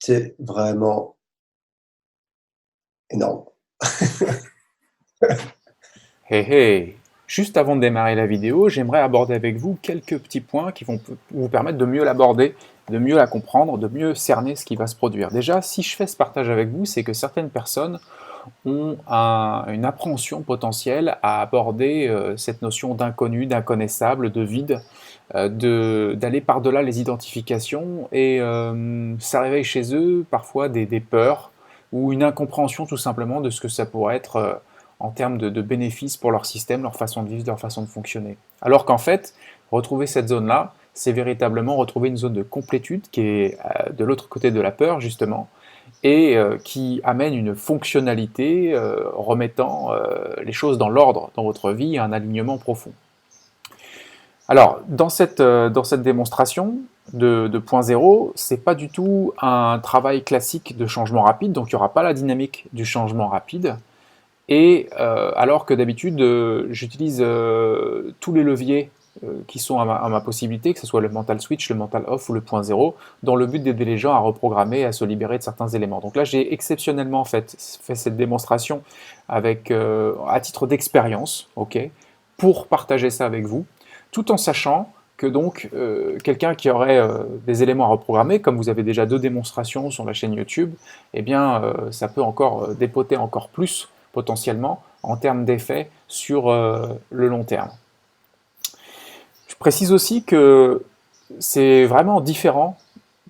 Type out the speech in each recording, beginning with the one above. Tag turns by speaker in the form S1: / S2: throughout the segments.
S1: C'est vraiment énorme.
S2: Hey hey! Juste avant de démarrer la vidéo, j'aimerais aborder avec vous quelques petits points qui vont vous permettre de mieux l'aborder, de mieux la comprendre, de mieux cerner ce qui va se produire. Déjà, si je fais ce partage avec vous, c'est que certaines personnes ont une appréhension potentielle à aborder cette notion d'inconnu, d'inconnaissable, de vide, d'aller par-delà les identifications, et ça réveille chez eux parfois des peurs ou une incompréhension tout simplement de ce que ça pourrait être en termes de bénéfices pour leur système, leur façon de vivre, leur façon de fonctionner. Alors qu'en fait, retrouver cette zone-là, c'est véritablement retrouver une zone de complétude qui est de l'autre côté de la peur, justement, et qui amène une fonctionnalité remettant les choses dans l'ordre dans votre vie et un alignement profond. Alors, dans cette démonstration de point zéro, c'est pas du tout un travail classique de changement rapide, donc il n'y aura pas la dynamique du changement rapide. Et alors que d'habitude, j'utilise tous les leviers qui sont à ma possibilité, que ce soit le mental switch, le mental off ou le point zéro, dans le but d'aider les gens à reprogrammer et à se libérer de certains éléments. Donc là, j'ai exceptionnellement fait cette démonstration avec, à titre d'expérience, ok, pour partager ça avec vous, tout en sachant que donc quelqu'un qui aurait des éléments à reprogrammer, comme vous avez déjà 2 démonstrations sur la chaîne YouTube, eh bien ça peut encore dépoter encore plus potentiellement en termes d'effet sur le long terme. Je précise aussi que c'est vraiment différent,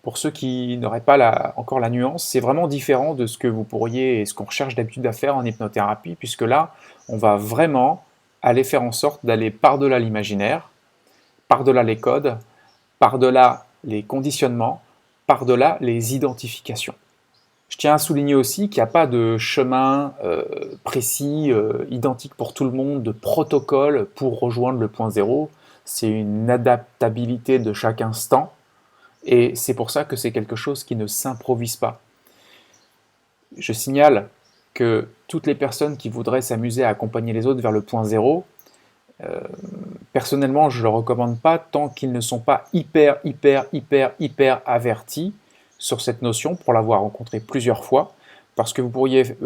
S2: pour ceux qui n'auraient pas encore la nuance, c'est vraiment différent de ce que vous pourriez et ce qu'on recherche d'habitude à faire en hypnothérapie, puisque là, on va vraiment aller faire en sorte d'aller par-delà l'imaginaire, par-delà les codes, par-delà les conditionnements, par-delà les identifications. Je tiens à souligner aussi qu'il n'y a pas de chemin précis, identique pour tout le monde, de protocole pour rejoindre le point zéro. C'est une adaptabilité de chaque instant, et c'est pour ça que c'est quelque chose qui ne s'improvise pas. Je signale que toutes les personnes qui voudraient s'amuser à accompagner les autres vers le point zéro, personnellement, je ne le recommande pas tant qu'ils ne sont pas hyper avertis sur cette notion pour l'avoir rencontré plusieurs fois, parce que vous pourriez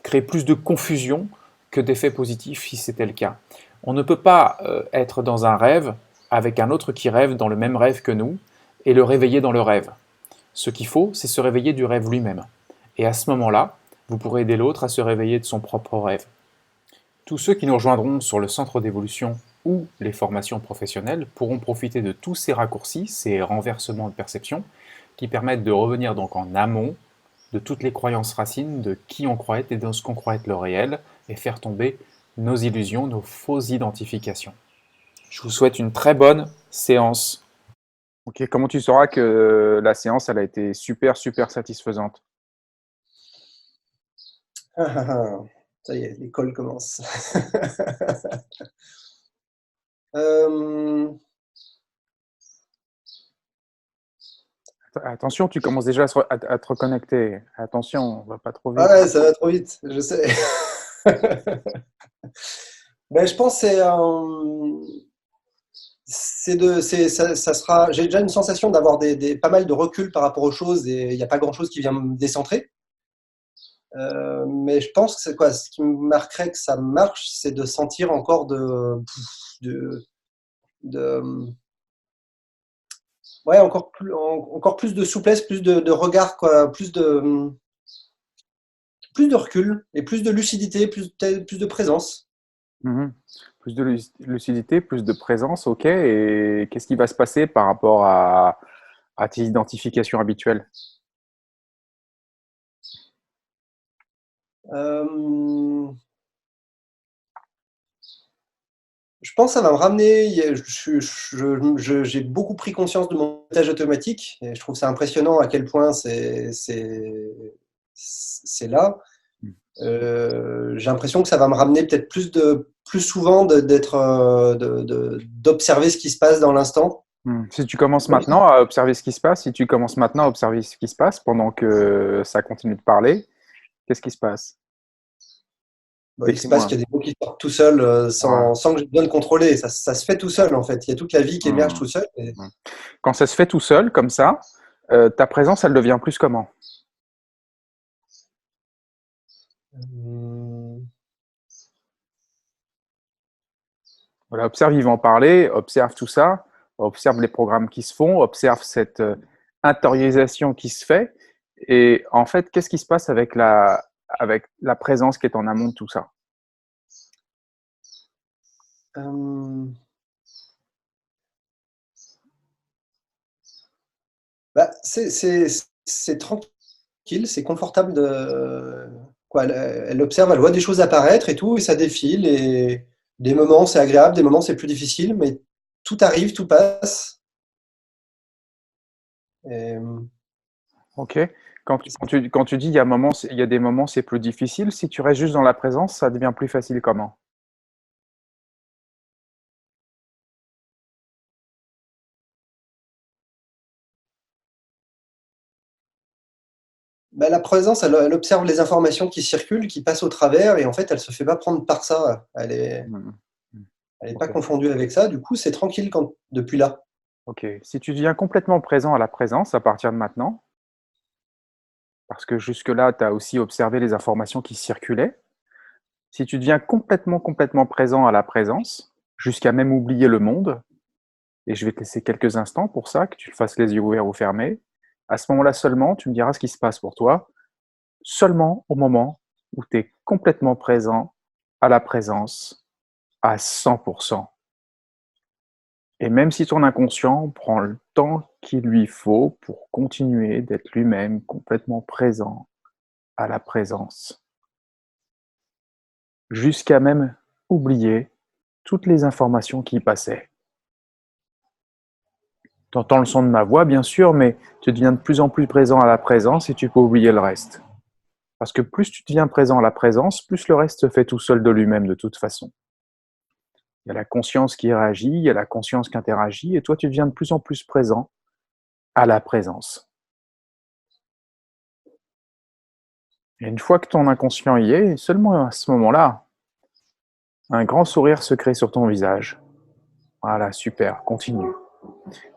S2: créer plus de confusion que d'effets positifs si c'était le cas. On ne peut pas être dans un rêve avec un autre qui rêve dans le même rêve que nous et le réveiller dans le rêve. Ce qu'il faut, c'est se réveiller du rêve lui-même. Et à ce moment-là, vous pourrez aider l'autre à se réveiller de son propre rêve. Tous ceux qui nous rejoindront sur le centre d'évolution ou les formations professionnelles pourront profiter de tous ces raccourcis, ces renversements de perception, qui permettent de revenir donc en amont de toutes les croyances racines, de qui on croit être et de ce qu'on croit être le réel, et faire tomber nos illusions, nos fausses identifications. Je vous souhaite une très bonne séance.
S3: Ok, comment tu sauras que la séance, elle a été super satisfaisante?
S1: Ça y est, l'école commence. Euh,
S3: Attention, tu commences déjà à te reconnecter. Attention, on va pas trop vite.
S1: ouais, ça va trop vite, je sais. Ben, je pense que ça sera. J'ai déjà une sensation d'avoir pas mal de recul par rapport aux choses et il n'y a pas grand-chose qui vient me décentrer. Mais je pense que c'est quoi, ce qui me marquerait que ça marche, c'est de sentir encore de, de ouais, encore plus de souplesse, plus de regard, quoi, plus de recul et plus de lucidité, plus de présence.
S3: Mhm. Plus de lucidité, plus de présence, ok. Et qu'est-ce qui va se passer par rapport à tes identifications habituelles?
S1: Euh, je pense que ça va me ramener. J'ai beaucoup pris conscience de mon pilotage automatique et je trouve ça impressionnant à quel point c'est là. J'ai l'impression que ça va me ramener peut-être plus souvent d'observer ce qui se passe dans l'instant.
S3: Si tu commences maintenant à observer ce qui se passe, si tu commences maintenant à observer ce qui se passe pendant que ça continue de parler, qu'est-ce qui se passe?
S1: Bon, il se passe
S3: Décris-moi.
S1: qu'il y a des mots qui sortent tout seuls
S3: Voilà.
S1: sans que j'ai besoin de contrôler. Ça se fait tout seul en fait. Il y a toute la vie qui émerge
S3: Hmm.
S1: tout seul. Et...
S3: Hmm. Quand ça se fait tout seul, comme ça, Ta présence, elle devient plus comment?
S1: Hum,
S3: Voilà, observe Yvan parler, observe tout ça, observe les programmes qui se font, observe cette intériorisation qui se fait. Et en fait, qu'est-ce qui se passe avec la présence qui est en amont de tout ça?
S1: hum, bah, c'est tranquille, c'est confortable quoi, elle observe, elle voit des choses apparaître et tout, et ça défile, et des moments c'est agréable, des moments c'est plus difficile, mais tout arrive, tout passe. Et,
S3: Ok. Quand tu dis il y a, il y a des moments c'est plus difficile, si tu restes juste dans la présence, ça devient plus facile comment?
S1: bah, la présence, elle observe les informations qui circulent, qui passent au travers, et en fait, elle se fait pas prendre par ça.
S3: Mhm. Mhm.
S1: Elle est pas
S3: Ok.
S1: confondue avec ça. Du coup, c'est tranquille depuis là.
S3: Ok. Si tu deviens complètement présent à la présence à partir de maintenant, parce que jusque-là, tu as aussi observé les informations qui circulaient, si tu deviens complètement présent à la présence, jusqu'à même oublier le monde, et je vais te laisser quelques instants pour ça, que tu le fasses les yeux ouverts ou fermés, à ce moment-là seulement, tu me diras ce qui se passe pour toi, seulement au moment où tu es complètement présent à la présence à 100%. Et même si ton inconscient prend le temps qu'il lui faut pour continuer d'être lui-même complètement présent à la présence, jusqu'à même oublier toutes les informations qui passaient. Tu entends le son de ma voix, bien sûr, mais tu deviens de plus en plus présent à la présence et tu peux oublier le reste. Parce que plus tu deviens présent à la présence, plus le reste se fait tout seul de lui-même de toute façon. Il y a la conscience qui réagit, il y a la conscience qui interagit, et toi tu deviens de plus en plus présent à la présence. Et une fois que ton inconscient y est, seulement à ce moment-là, un grand sourire se crée sur ton visage. Voilà, super, continue.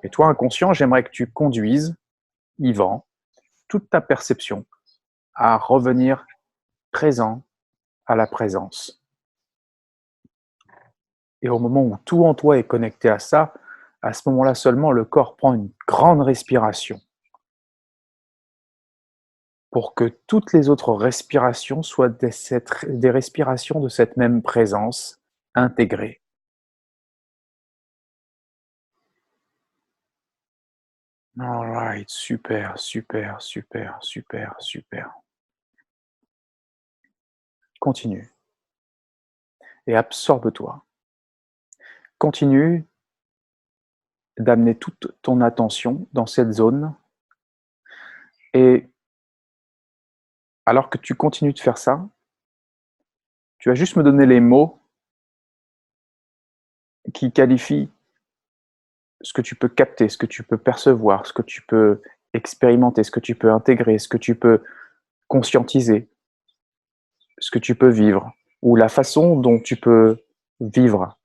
S3: Et toi, inconscient, j'aimerais que tu conduises, Yvan, toute ta perception à revenir présent à la présence. Et au moment où tout en toi est connecté à ça, à ce moment-là seulement, le corps prend une grande respiration pour que toutes les autres respirations soient des respirations de cette même présence intégrée. All right, super, super, super, super, super. Continue et absorbe-toi. Continue d'amener toute ton attention dans cette zone et alors que tu continues de faire ça, tu vas juste me donner les mots qui qualifient ce que tu peux capter, ce que tu peux percevoir, ce que tu peux expérimenter, ce que tu peux intégrer, ce que tu peux conscientiser, ce que tu peux vivre, ou la façon dont tu peux vivre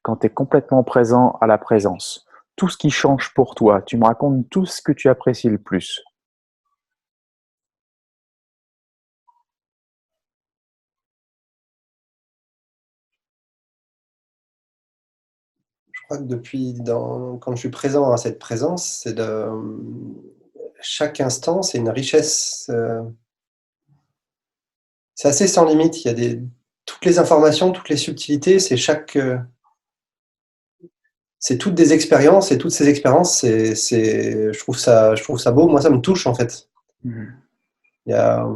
S3: quand tu es complètement présent à la présence. Tout ce qui change pour toi, tu me racontes tout ce que tu apprécies le plus.
S1: Je crois que quand je suis présent à cette présence, chaque instant, c'est une richesse. C'est assez sans limite. Toutes les informations, toutes les subtilités, c'est toutes des expériences, et toutes ces expériences, je trouve ça beau. Moi, ça me touche en fait.
S3: Mhm.
S1: Il y a,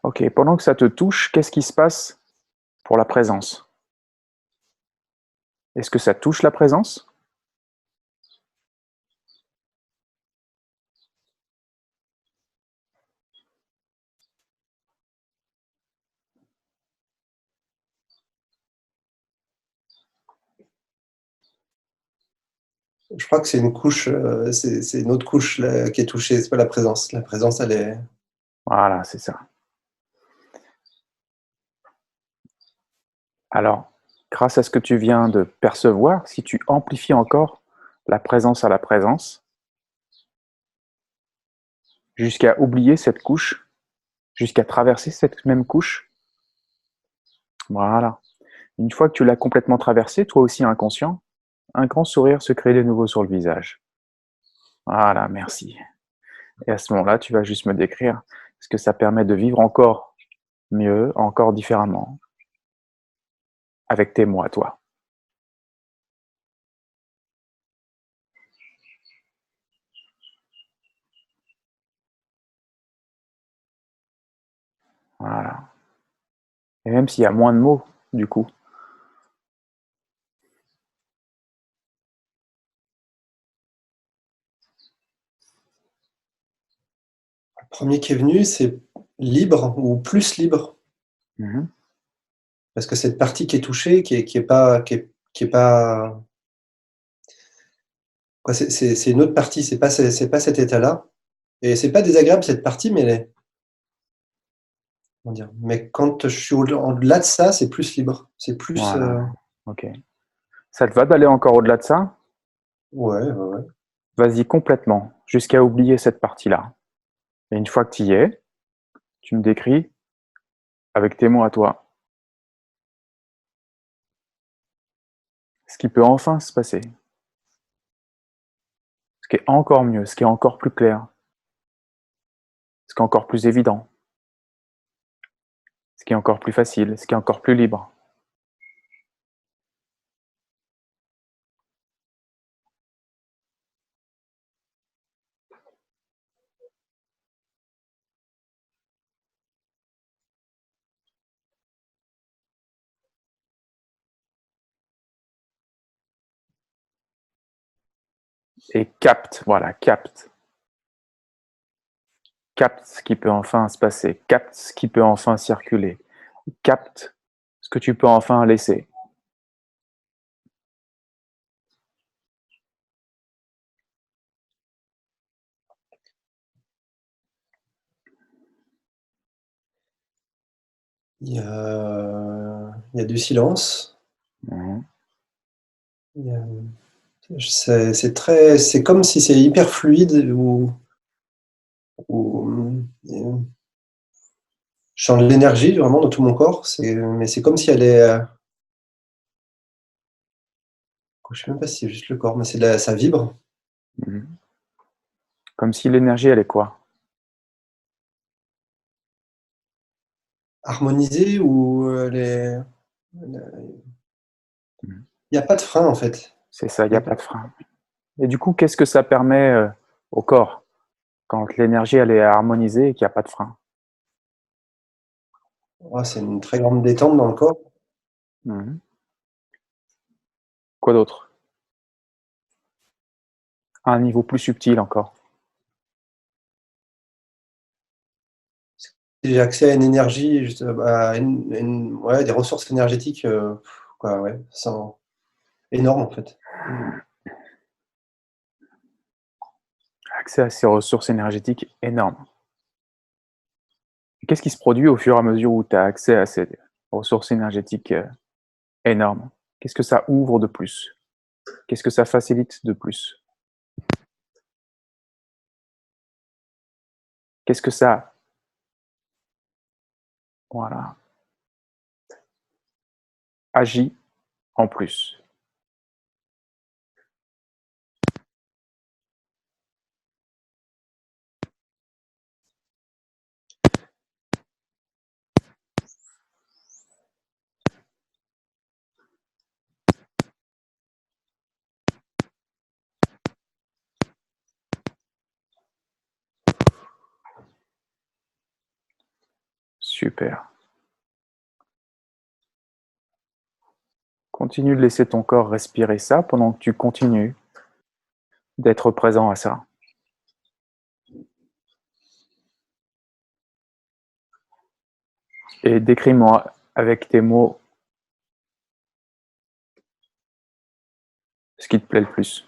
S3: Ok, pendant que ça te touche, qu'est-ce qui se passe pour la présence? Est-ce que ça touche la présence?
S1: je crois que c'est une couche, c'est une autre couche là, qui est touchée. C'est pas la présence. La présence, elle est.
S3: Voilà, c'est ça. Alors, grâce à ce que tu viens de percevoir, si tu amplifies encore la présence à la présence, jusqu'à oublier cette couche, jusqu'à traverser cette même couche. Voilà. Une fois que tu l'as complètement traversé, toi aussi inconscient, un grand sourire se crée de nouveau sur le visage. Voilà, merci. Et à ce moment-là, tu vas juste me décrire ce que ça permet de vivre encore mieux, encore différemment, avec tes mots à toi. Voilà. Et même s'il y a moins de mots, du coup.
S1: Le premier qui est venu, c'est libre ou plus libre.
S3: Mhm.
S1: Parce que cette partie qui est touchée, qui est pas, qui est pas, quoi, c'est une autre partie, c'est pas cet état-là. Et c'est pas désagréable cette partie, mais comment dire, mais quand je suis au-delà de ça, c'est plus libre. C'est plus,
S3: Voilà. Ok. Ça te va d'aller encore au-delà de ça?
S1: ouais, ouais, ouais.
S3: Vas-y complètement, jusqu'à oublier cette partie-là. Et une fois que tu y es, tu me décris avec tes mots à toi ce qui peut enfin se passer, ce qui est encore mieux, ce qui est encore plus clair, ce qui est encore plus évident, ce qui est encore plus facile, ce qui est encore plus libre. Et capte, voilà, capte. Capte ce qui peut enfin se passer, capte ce qui peut enfin circuler, capte ce que tu peux enfin laisser.
S1: Il y a du silence.
S3: Mhm.
S1: Il y a- c'est très, c'est comme si c'est hyper fluide ou je sens de l'énergie vraiment dans tout mon corps. Mais c'est comme si elle est, je sais même pas si c'est juste le corps, mais ça vibre.
S3: Mhm. Comme si l'énergie, elle est quoi?
S1: Harmonisée ou
S3: Mhm.
S1: il n'y a pas de frein en fait.
S3: C'est ça, il
S1: Il
S3: n'y
S1: y
S3: a
S1: a pas-
S3: pas de frein. Et du coup, qu'est-ce que ça permet au corps quand l'énergie, elle est harmonisée et qu'il n'y a pas de frein?
S1: c'est une très grande détente dans le corps.
S3: Mhm. Quoi d'autre? À un niveau plus subtil encore.
S1: J'ai accès à une énergie, juste, ouais, des ressources énergétiques, quoi, ouais, énormes en fait.
S3: Accès à ces ressources énergétiques énormes. Qu'est-ce qui se produit au fur et à mesure où tu as accès à ces ressources énergétiques énormes? Qu'est-ce que ça ouvre de plus? Qu'est-ce que ça facilite de plus? Qu'est-ce que ça, voilà, agit en plus? Super. Continue de laisser ton corps respirer ça pendant que tu continues d'être présent à ça. Et décris-moi avec tes mots ce qui te plaît le plus.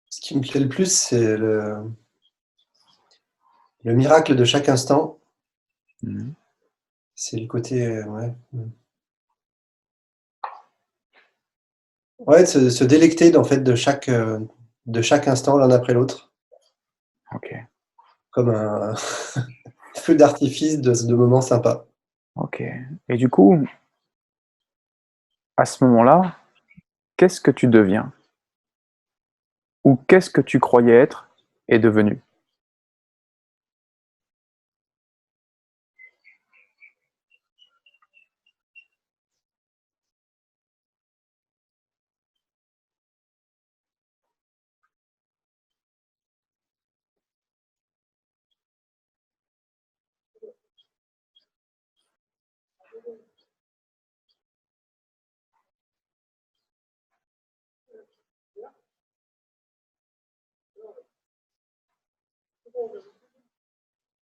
S1: Ce qui me plaît le plus, c'est le miracle de chaque instant.
S3: Mhm.
S1: C'est le côté, ouais. Ouais, de se délecter en fait de chaque instant l'un après l'autre,
S3: Ok,
S1: comme un feu d'artifice de moments sympas.
S3: ok. Et du coup, à ce moment-là, qu'est-ce que tu deviens? Ou qu'est-ce que tu croyais être et devenu?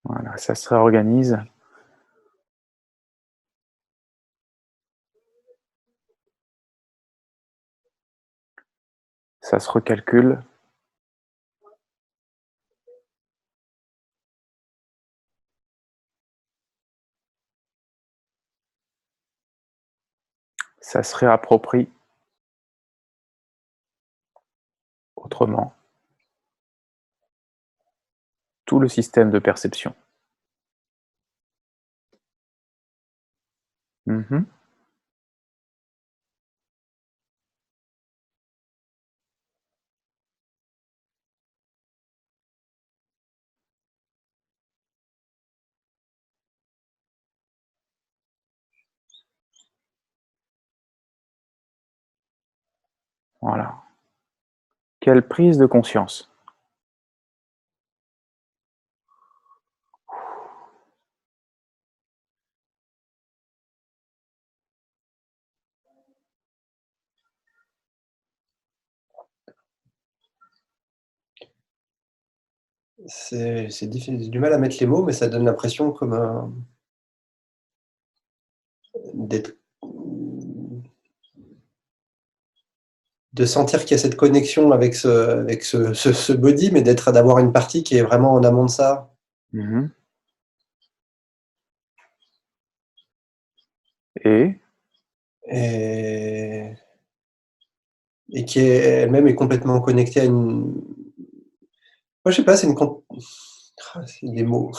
S3: Voilà, ça se réorganise. Ça se recalcule. Ça se réapproprie autrement tout le système de perception. Mhm. Voilà. Quelle prise de conscience.
S1: C'est difficile, j'ai du mal à mettre les mots, mais ça donne l'impression comme d'être, de sentir qu'il y a cette connexion avec ce body, mais d'avoir une partie qui est vraiment en amont de ça.
S3: Mhm. Et
S1: Et, et qui est elle-même est complètement connectée à une. Moi, je sais pas, c'est une. C'est des mots,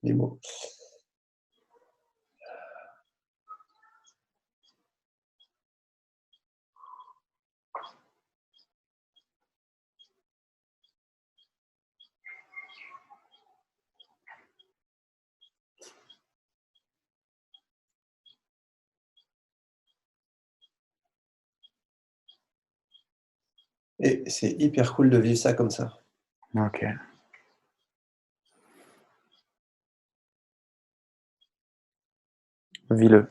S1: des mots. Et c'est hyper cool de vivre ça comme ça.
S3: ok. Vis-le.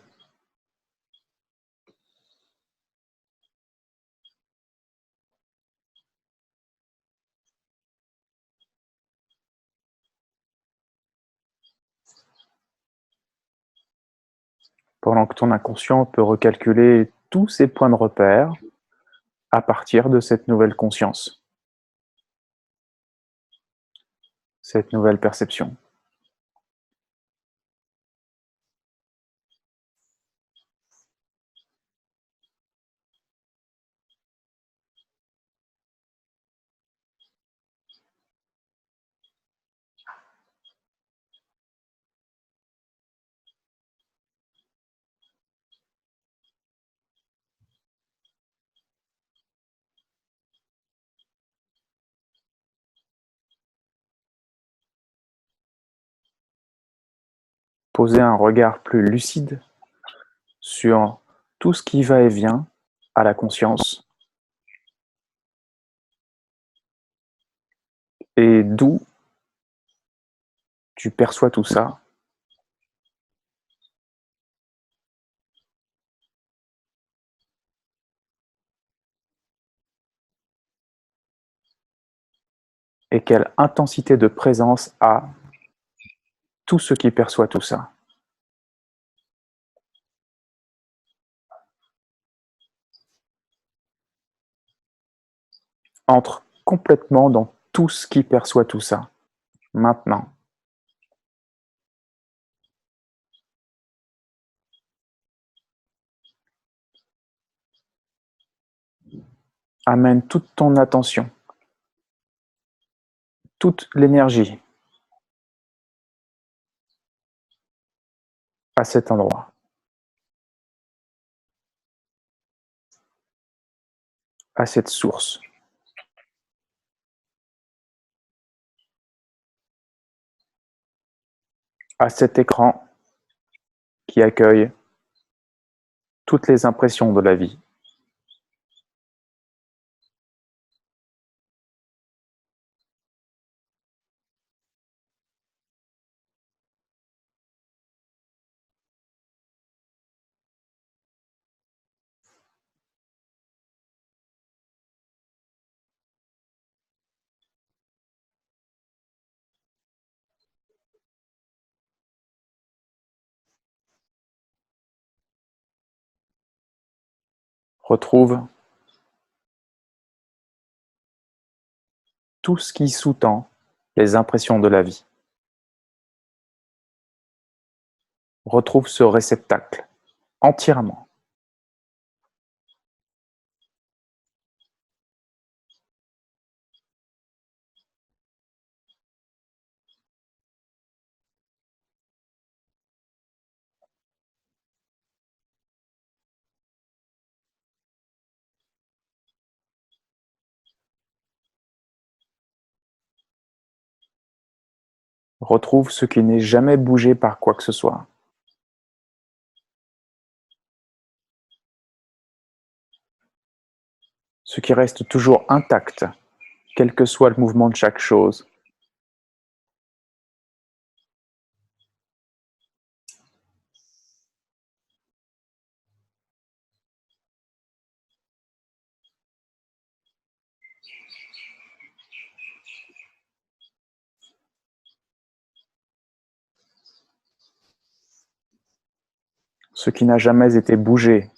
S3: Pendant que ton inconscient peut recalculer tous ses points de repère à partir de cette nouvelle conscience, cette nouvelle perception. Poser un regard plus lucide sur tout ce qui va et vient à la conscience et d'où tu perçois tout ça et quelle intensité de présence a tout ce qui perçoit tout ça. Entre complètement dans tout ce qui perçoit tout ça, maintenant. Amène toute ton attention, toute l'énergie à cet endroit. À cette source. À cet écran qui accueille toutes les impressions de la vie. Retrouve tout ce qui sous-tend les impressions de la vie. Retrouve ce réceptacle entièrement. Retrouve ce qui n'est jamais bougé par quoi que ce soit. Ce qui reste toujours intact, quel que soit le mouvement de chaque chose. Ce qui n'a jamais été bougé.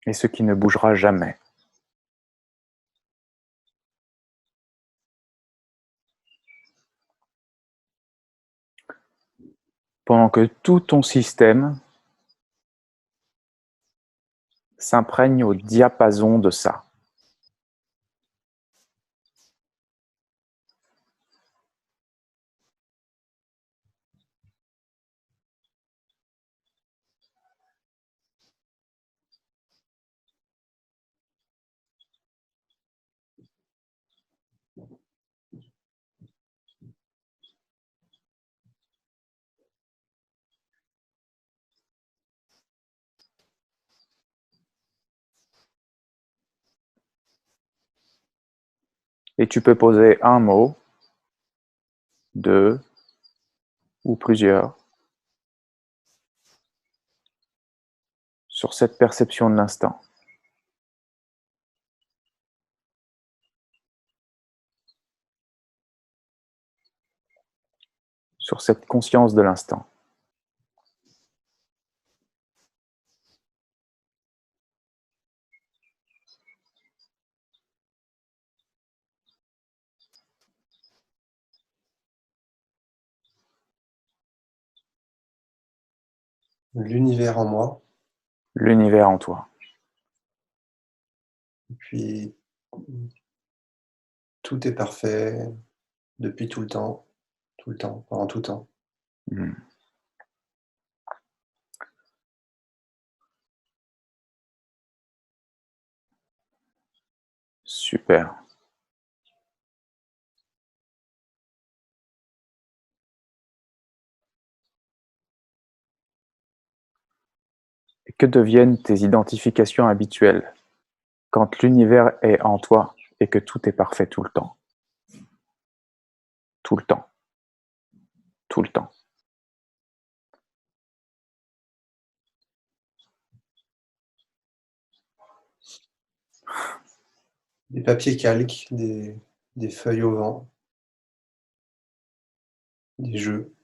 S3: Et ce qui ne bougera jamais. Pendant que tout ton système s'imprègne au diapason de ça. Et tu peux poser un mot, deux ou plusieurs sur cette perception de l'instant. Sur cette conscience de l'instant.
S1: L'univers en moi.
S3: L'univers en toi.
S1: Et puis, tout est parfait depuis tout le temps, pendant tout temps.
S3: Mmh. Super. Et que deviennent tes identifications habituelles quand l'univers est en toi et que tout est parfait tout le temps? Tout le temps. Tout le temps.
S1: Des papiers calques, des feuilles au vent, des jeux,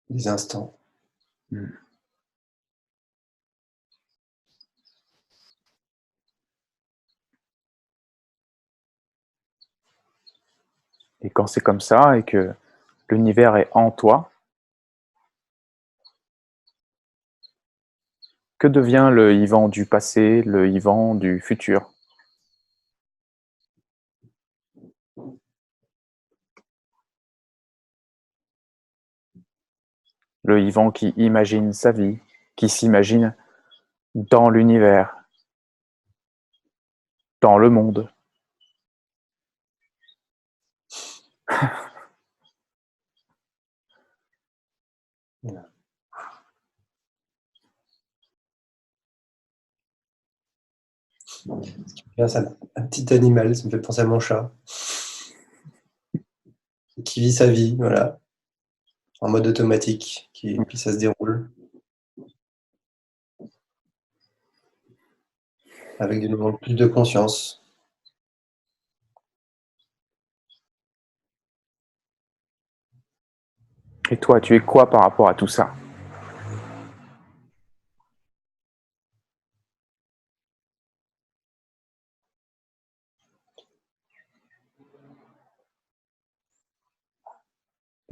S1: des instants.
S3: Mmh. Et quand c'est comme ça et que l'univers est en toi, que devient le Yvan du passé, le Yvan du futur? Le Yvan qui imagine sa vie, qui s'imagine dans l'univers, dans le monde.
S1: Là, c'est un petit animal, ça me fait penser à mon chat, qui vit sa vie, voilà, en mode automatique, puis ça se déroule avec plus de conscience.
S3: Et toi, tu es quoi par rapport à tout ça?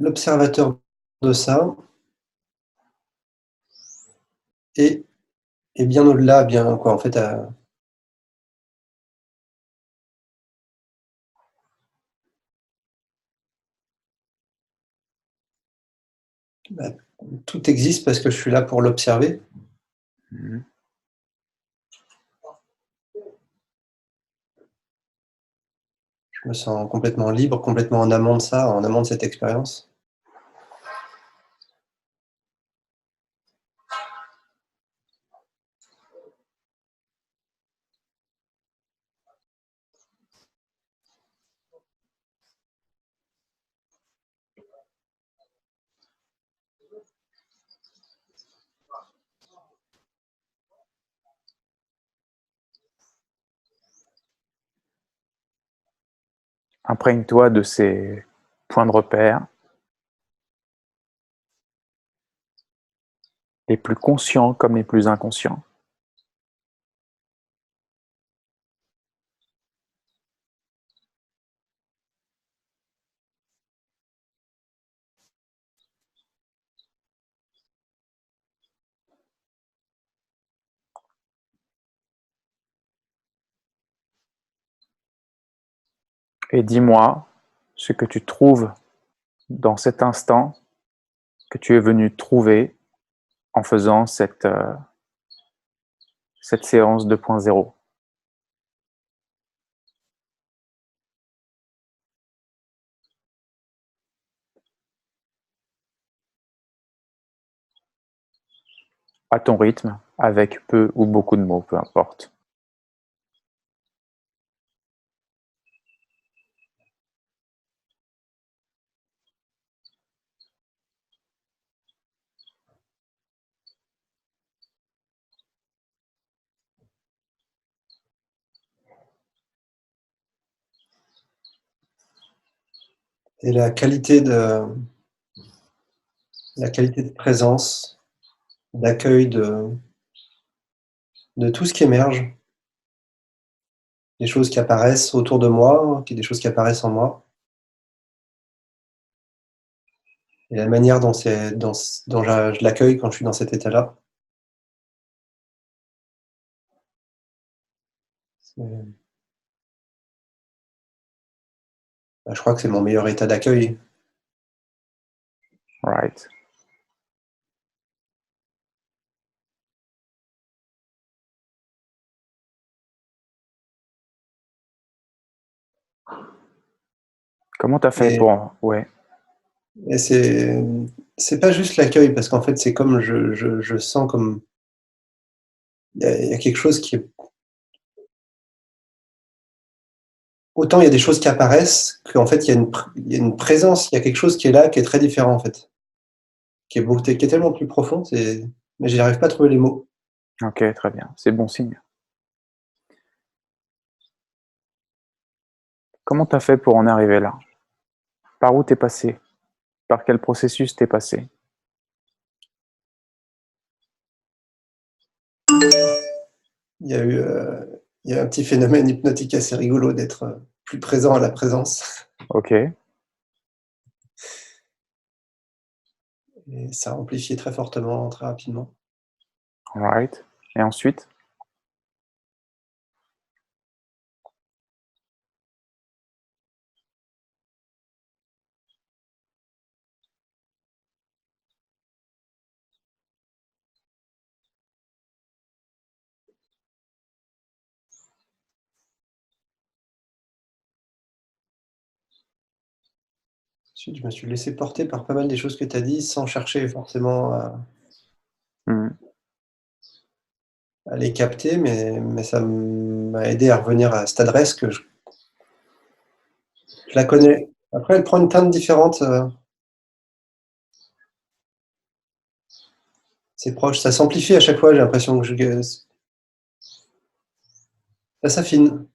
S1: L'observateur de ça et bien au-delà, bien quoi, en fait, bah, tout existe parce que je suis là pour l'observer.
S3: Mhm.
S1: Je me sens complètement libre, complètement en amont de ça, en amont de cette expérience.
S3: Imprègne-toi de ces points de repère, les plus conscients comme les plus inconscients. Et dis-moi ce que tu trouves dans cet instant que tu es venu trouver en faisant cette séance 2.0. À ton rythme, avec peu ou beaucoup de mots, peu importe.
S1: Et la qualité de présence, d'accueil de tout ce qui émerge, des choses qui apparaissent autour de moi, des choses qui apparaissent en moi. Et la manière dont je l'accueille quand je suis dans cet état-là. Bah, je crois que c'est mon meilleur état d'accueil.
S3: Right. Comment t'as fait
S1: Et,
S3: pour... Ouais.
S1: et c'est pas juste l'accueil, parce qu'en fait, c'est comme je sens comme il y a quelque chose qui est. Autant il y a des choses qui apparaissent, qu'en fait, il y a une présence, il y a quelque chose qui est là, qui est très différent, en fait. Qui est tellement plus profond, mais j'y arrive pas à trouver les mots.
S3: Ok, très bien. C'est bon signe. Comment t'as fait pour en arriver là? Par où t'es passé? Par quel processus t'es passé?
S1: Il y a eu, il y a un petit phénomène hypnotique assez rigolo d'être plus présent à la présence.
S3: Ok.
S1: Et ça amplifiait très fortement, très rapidement.
S3: Alright. Et ensuite?
S1: Ensuite, je me suis laissé porter par pas mal des choses que tu as dit, sans chercher forcément
S3: Mmh.
S1: à les capter, mais ça m'a aidé à revenir à cette adresse que je la connais. Après, elle prend une teinte différente, c'est proche, ça s'amplifie à chaque fois, j'ai l'impression que ça s'affine.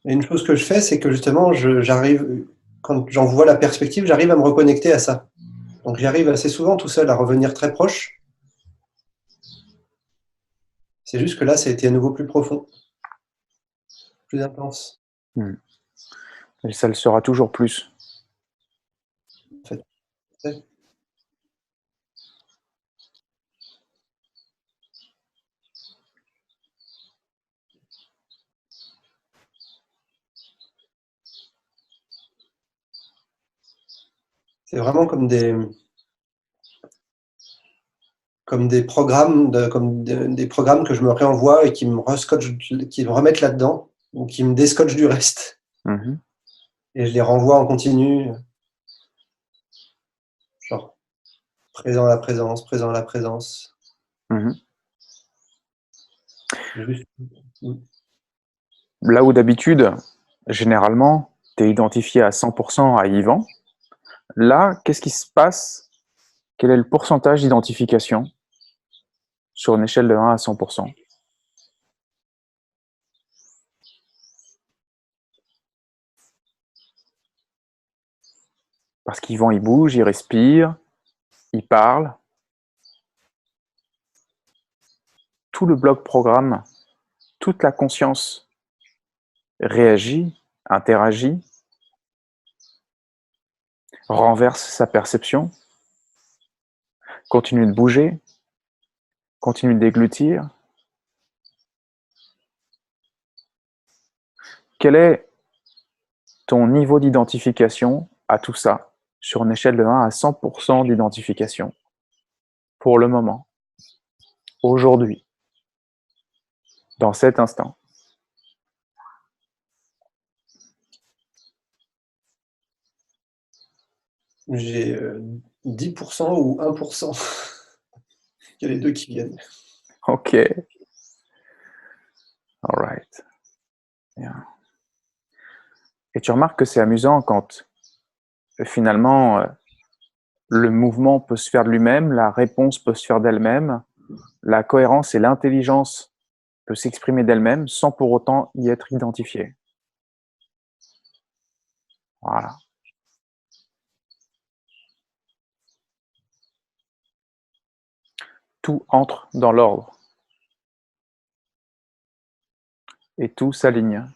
S1: Et une chose que je fais, c'est que justement, j'arrive, quand j'en vois la perspective, j'arrive à me reconnecter à ça. Donc j'arrive assez souvent tout seul à revenir très proche. C'est juste que là, ça a été à nouveau plus profond, plus intense,
S3: Mmh. Et ça le sera toujours plus.
S1: en fait. Ouais. C'est vraiment comme des programmes, des programmes que je me réenvoie et qui me rescotchent, qui me remettent là-dedans, ou qui me déscotchent du reste.
S3: Mmh.
S1: Et je les renvoie en continu, genre présent à la présence, présent à la présence.
S3: Mmh.
S1: Juste.
S3: Là où d'habitude, généralement, tu es identifié à 100% à Yvan, là, qu'est-ce qui se passe? Quel est le pourcentage d'identification sur une échelle de 1 à 100%? Parce qu'Yvan, il bouge, il respire, il parle. Tout le bloc programme, toute la conscience réagit, interagit, renverse sa perception, continue de bouger, continue de déglutir. Quel est ton niveau d'identification à tout ça sur une échelle de 1 à 100% d'identification pour le moment, aujourd'hui, dans cet instant?
S1: J'ai 10% ou 1%. Il y a les deux qui viennent.
S3: Ok, alright. Bien. Et tu remarques que c'est amusant quand finalement le mouvement peut se faire de lui-même, la réponse peut se faire d'elle-même, la cohérence et l'intelligence peut s'exprimer d'elle-même sans pour autant y être identifiée. Voilà. Tout entre dans l'ordre et tout s'aligne.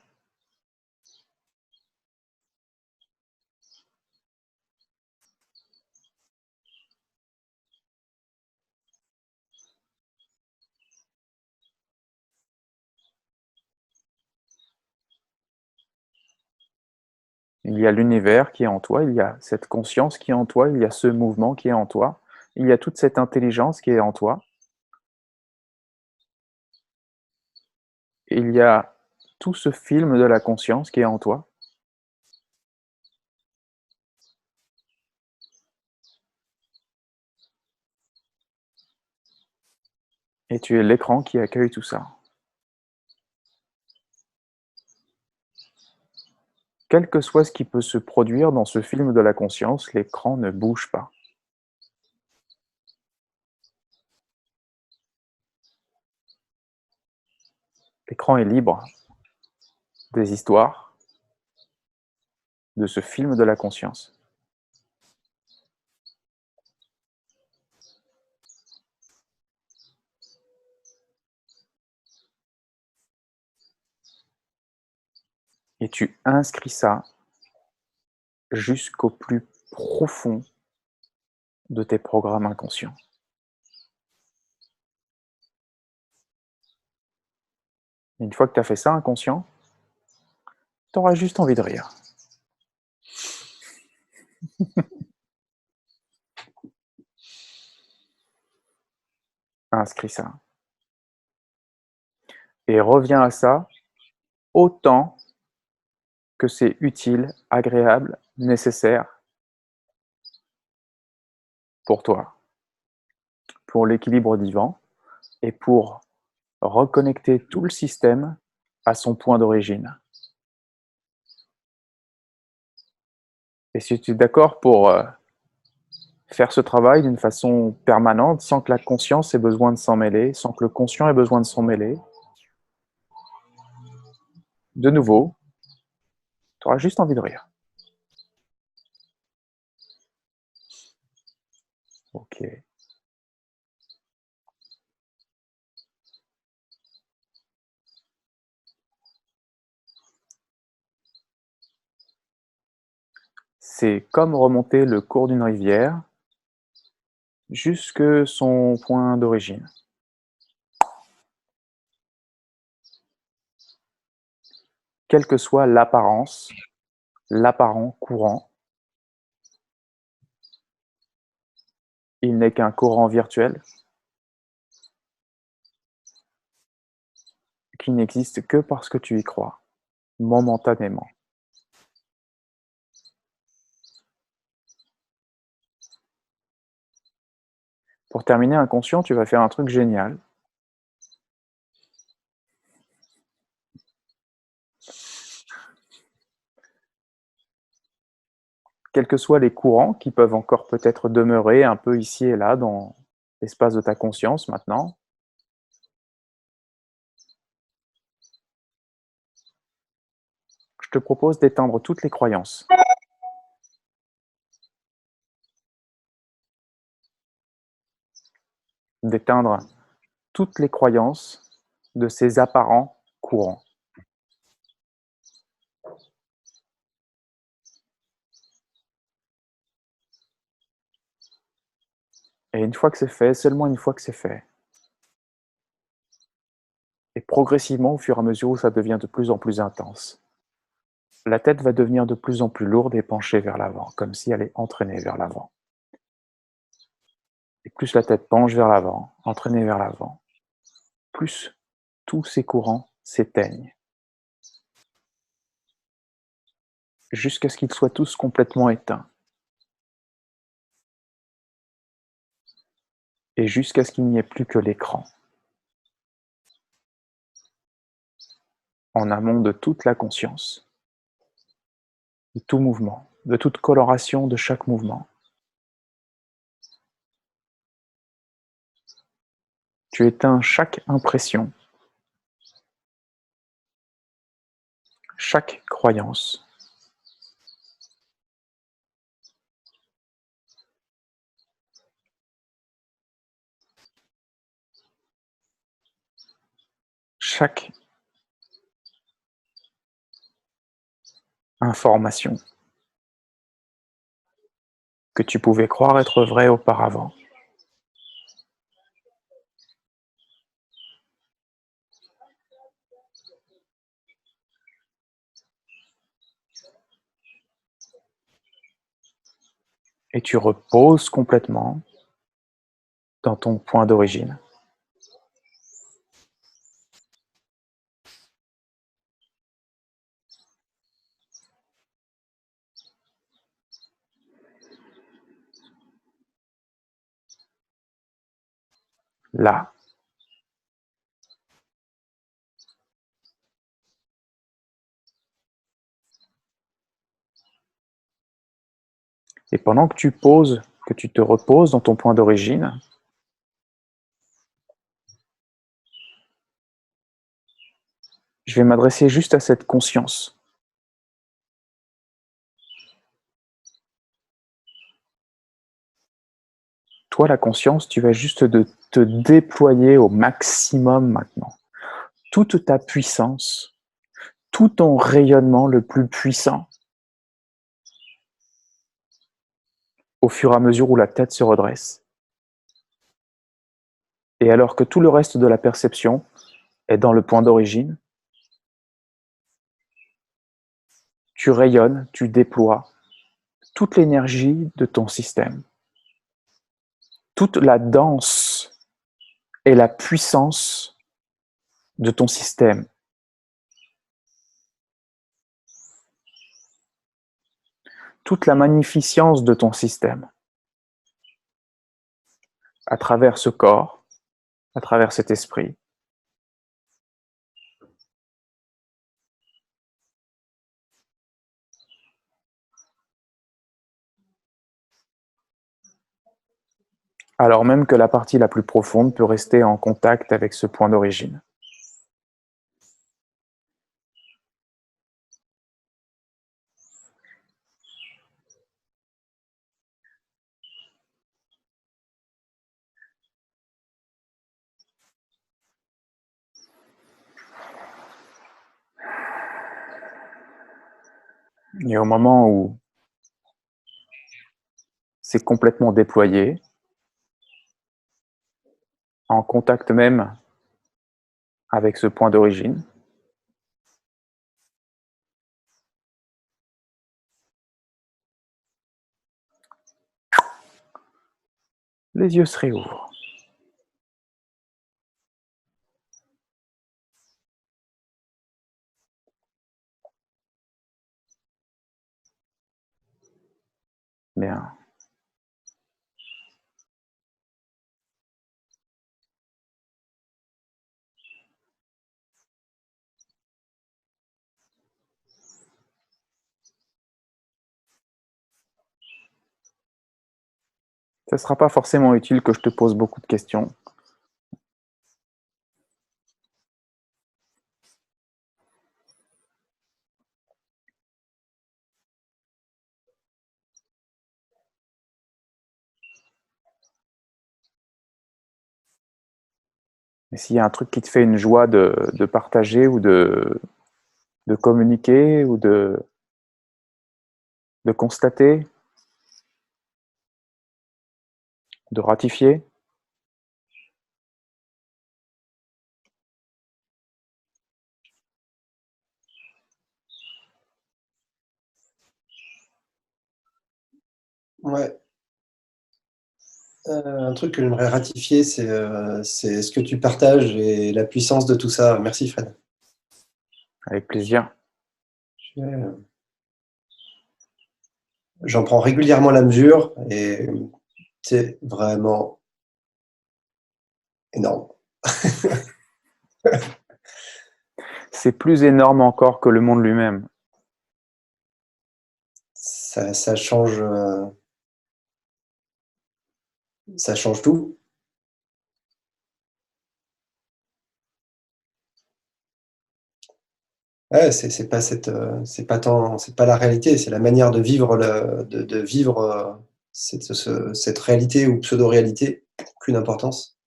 S3: Il y a l'univers qui est en toi, il y a cette conscience qui est en toi, il y a ce mouvement qui est en toi, il y a toute cette intelligence qui est en toi, et il y a tout ce film de la conscience qui est en toi. Et tu es l'écran qui accueille tout ça. Quel que soit ce qui peut se produire dans ce film de la conscience, l'écran ne bouge pas. L'écran est libre des histoires, de ce film de la conscience. et tu inscris ça jusqu'au plus profond de tes programmes inconscients. Et une fois que tu as fait ça inconscient, tu auras juste envie de rire. Inscris ça. Et reviens à ça autant que c'est utile, agréable, nécessaire pour toi, pour l'équilibre vivant et pour reconnecter tout le système à son point d'origine. Et si tu es d'accord pour faire ce travail d'une façon permanente, sans que la conscience ait besoin de s'en mêler, sans que le conscient ait besoin de s'en mêler, de nouveau, tu auras juste envie de rire. Ok. C'est comme remonter le cours d'une rivière jusque son point d'origine. Quelle que soit l'apparence, l'apparent courant, il n'est qu'un courant virtuel qui n'existe que parce que tu y crois, momentanément. Pour terminer inconscient, tu vas faire un truc génial. Quels que soient les courants qui peuvent encore peut-être demeurer un peu ici et là dans l'espace de ta conscience maintenant, je te propose d'éteindre toutes les croyances. D'éteindre toutes les croyances de ces apparents courants. Et une fois que c'est fait, seulement une fois que c'est fait, et progressivement au fur et à mesure où ça devient de plus en plus intense, la tête va devenir de plus en plus lourde et penchée vers l'avant, comme si elle est entraînée vers l'avant. Et plus la tête penche vers l'avant, entraînée vers l'avant, plus tous ces courants s'éteignent, jusqu'à ce qu'ils soient tous complètement éteints, et jusqu'à ce qu'il n'y ait plus que l'écran, en amont de toute la conscience, de tout mouvement, de toute coloration de chaque mouvement. Tu éteins chaque impression, chaque croyance, chaque information que tu pouvais croire être vraie auparavant. Et tu reposes complètement dans ton point d'origine. Là. Et pendant que tu poses, que tu te reposes dans ton point d'origine, je vais m'adresser juste à cette conscience. Toi, la conscience, tu vas juste te déployer au maximum maintenant. Toute ta puissance, tout ton rayonnement le plus puissant au fur et à mesure où la tête se redresse. Et alors que tout le reste de la perception est dans le point d'origine, tu rayonnes, tu déploies toute l'énergie de ton système, toute la danse et la puissance de ton système. Toute la magnificence de ton système à travers ce corps, à travers cet esprit. Alors même que la partie la plus profonde peut rester en contact avec ce point d'origine. Et au moment où c'est complètement déployé, en contact même avec ce point d'origine, les yeux se réouvrent. Bien. Ce ne sera pas forcément utile que je te pose beaucoup de questions. Mais s'il y a un truc qui te fait une joie de partager ou de communiquer ou de constater, de ratifier,
S1: Ouais. Un truc que j'aimerais ratifier, c'est ce que tu partages et la puissance de tout ça. Merci Fred.
S3: avec plaisir.
S1: J'en prends régulièrement la mesure et c'est vraiment énorme.
S3: C'est plus énorme encore que le monde lui-même.
S1: Ça change tout. Ouais, c'est pas tant, c'est pas la réalité, c'est la manière de vivre de vivre cette réalité ou pseudo-réalité, aucune importance.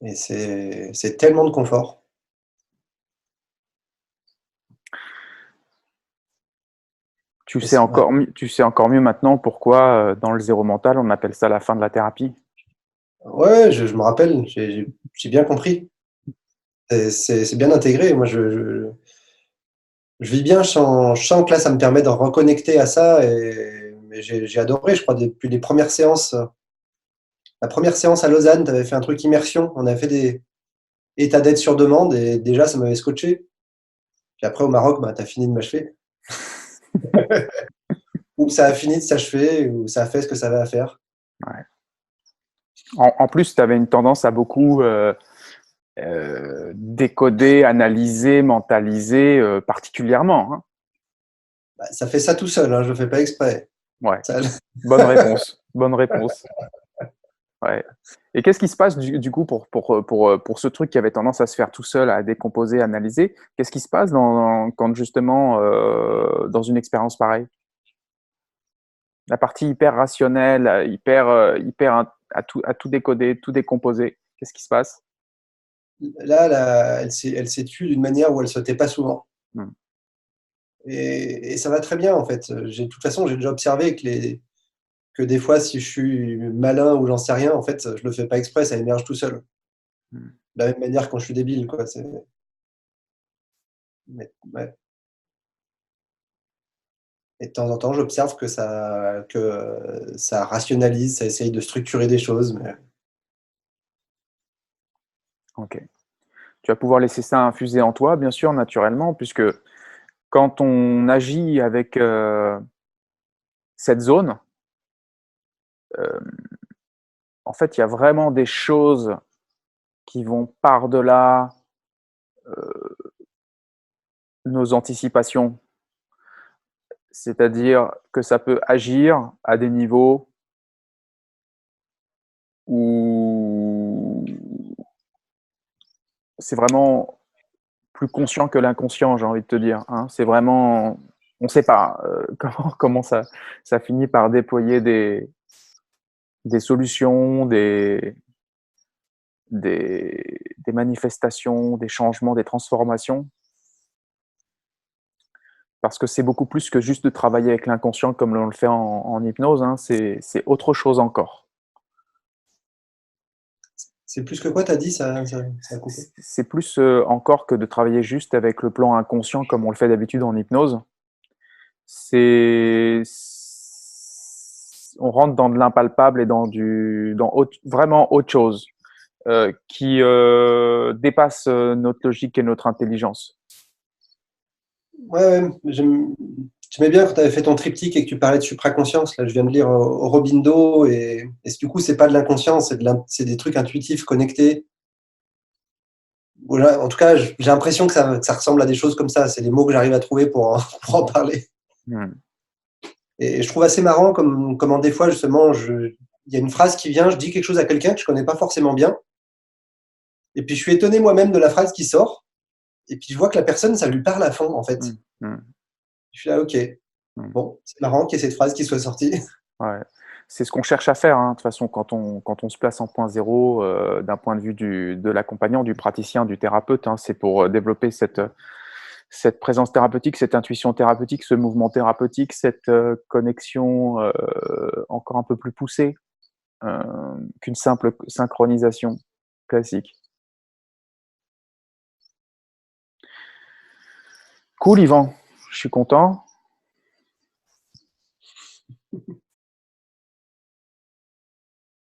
S1: Et c'est tellement de confort.
S3: Tu
S1: Et
S3: sais encore, tu sais encore mieux maintenant pourquoi, dans le zéro mental, on appelle ça la fin de la thérapie.
S1: Ouais, je me rappelle, j'ai bien compris. C'est bien intégré. Moi, je vis bien, je sens que là, ça me permet de reconnecter à ça. Mais j'ai adoré, je crois, depuis les premières séances. La première séance à Lausanne, tu avais fait un truc immersion. On avait fait des états d'être sur demande et déjà, ça m'avait scotché. Puis après, au Maroc, bah, tu as fini de m'achever. Ou ça a fini de s'achever, ou ça a fait ce que ça avait à faire.
S3: Ouais. En plus, tu avais une tendance à beaucoup décoder, analyser, mentaliser particulièrement. Hein.
S1: Bah, ça fait ça tout seul, hein, je ne le fais pas exprès.
S3: Ouais.
S1: Ça...
S3: Bonne réponse. Bonne réponse. Ouais. Et qu'est-ce qui se passe du coup pour ce truc qui avait tendance à se faire tout seul, à décomposer, analyser? Qu'est-ce qui se passe quand justement dans une expérience pareille? La partie hyper rationnelle, hyper à tout décoder, tout décomposer. Qu'est-ce qui se passe?
S1: là, elle s'est tue d'une manière où elle sautait pas souvent.
S3: Mmh.
S1: Et ça va très bien, en fait. De toute façon, j'ai déjà observé que des fois, si je suis malin ou j'en sais rien, en fait, je le fais pas exprès, ça émerge tout seul.
S3: Mmh.
S1: De la même manière quand je suis débile, quoi. Mais ouais. Et de temps en temps, j'observe que ça rationalise, ça essaye de structurer des choses, mais
S3: OK. Tu vas pouvoir laisser ça infuser en toi, bien sûr, naturellement, puisque quand on agit avec, cette zone, hem, en fait, il y a vraiment des choses qui vont par-delà, nos anticipations. C'est-à-dire que ça peut agir à des niveaux où c'est vraiment plus conscient que l'inconscient, j'ai envie de te dire, hein. C'est vraiment on ne sait pas, comment ça finit par déployer des solutions, des manifestations, des changements, des transformations. Parce que c'est beaucoup plus que juste de travailler avec l'inconscient comme on le fait en hypnose, hein, c'est autre chose encore.
S1: c'est plus que quoi, tu as dit? Ça a coupé?
S3: C'est plus, encore que de travailler juste avec le plan inconscient comme on le fait d'habitude en hypnose. C'est on rentre dans de l'impalpable et dans vraiment autre chose, qui, dépasse, notre logique et notre intelligence.
S1: Ouais, ouais, j'aimais bien quand tu avais fait ton triptyque et que tu parlais de supraconscience. Là, je viens de lire Aurobindo et du coup, c'est pas de l'inconscient, c'est des trucs intuitifs, connectés. Voilà, en tout cas, j'ai l'impression que ça ressemble à des choses comme ça. C'est les mots que j'arrive à trouver pour en parler.
S3: Mmh.
S1: Et je trouve assez marrant comment des fois, justement, il y a une phrase qui vient, je dis quelque chose à quelqu'un que je connais pas forcément bien, et puis je suis étonné moi-même de la phrase qui sort, et puis je vois que la personne, ça lui parle à fond, en fait.
S3: Mmh. Mmh.
S1: Je suis là, ok,
S3: Mmh.
S1: bon, c'est marrant qu'il y ait cette phrase qui soit sortie.
S3: Ouais. C'est ce qu'on cherche à faire, hein, de toute façon, quand on se place en point zéro, d'un point de vue de l'accompagnant, du praticien, du thérapeute, hein, c'est pour développer cette présence thérapeutique, cette intuition thérapeutique, ce mouvement thérapeutique, cette connexion encore un peu plus poussée qu'une simple synchronisation classique. Cool, Yvan, je suis content.